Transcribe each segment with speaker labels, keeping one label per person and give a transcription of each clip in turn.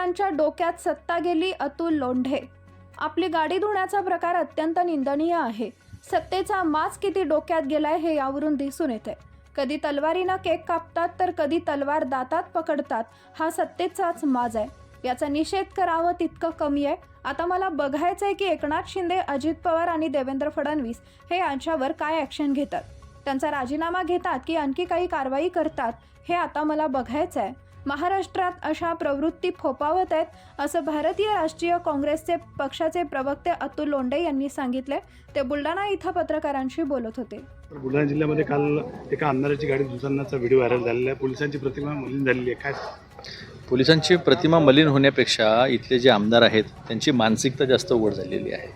Speaker 1: आमदारांच्या डोक्यात सत्ता गेली, अतुल लोंढे। आपली गाडी धुण्याचा प्रकार अत्यंत निंदनीय आहे। सत्तेचा माज किती डोक्यात गेलाय हे यावरून दिसून येते। कधी तलवारीनं केक कापतात तर कधी तलवार दातात पकडतात। हा सत्तेचाच माज आहे। याचा निषेध करावं तितकं कमी आहे। आता मला बघायचंय की एकनाथ शिंदे, अजित पवार आणि देवेंद्र फडणवीस हे यांच्यावर काय ॲक्शन घेतात। त्यांचा राजीनामा घेतात की आणखी काही कारवाई करतात, हे आता मला बघायचं आहे। महाराष्ट्रात अशा प्रवृत्ती फोफावत आहेत, असं भारतीय राष्ट्रीय काँग्रेसचे पक्षाचे प्रवक्ते अतुल लोंढे यांनी सांगितले। ते बुलढाणा इथं पत्रकारांशी बोलत होते।
Speaker 2: बुलढाणा जिल्ह्यामध्ये काल एका आमदाराची गाडी धुतानाचा व्हिडिओ व्हायरल झालेला आहे। पोलिसांची प्रतिमा मलिन झालेली आहे। काय
Speaker 3: पोलिसांची प्रतिमा मलिन होण्यापेक्षा इथले जे आमदार आहेत त्यांची मानसिकता जास्त उघड झालेली आहे।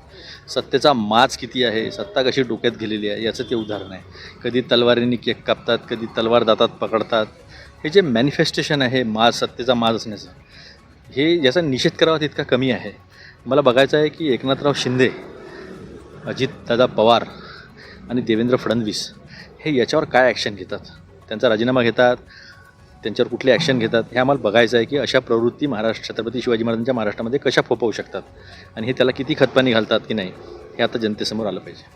Speaker 3: सत्तेचा माज किती आहे, सत्ता कशी डोक्यात गेलेली आहे याचं ते उदाहरण आहे। कधी तलवारीने केक कापतात, कधी तलवार दातात पकडतात। हे जे मॅनिफेस्टेशन आहे माज, सत्तेचा माज असण्याचं, हे याचा निषेध करावा तितका कमी आहे। मला बघायचं आहे की एकनाथराव शिंदे, अजितदादा पवार आणि देवेंद्र फडणवीस हे याच्यावर काय ॲक्शन घेतात, त्यांचा राजीनामा घेतात, त्यांच्यावर कुठली ॲक्शन घेतात, हे आम्हाला बघायचं आहे की अशा प्रवृत्ती छत्रपती शिवाजी महाराजांच्या महाराष्ट्रामध्ये कशा फोफवू शकतात आणि हे त्याला किती खतपाणी घालतात की नाही, हे आता जनतेसमोर आलं पाहिजे।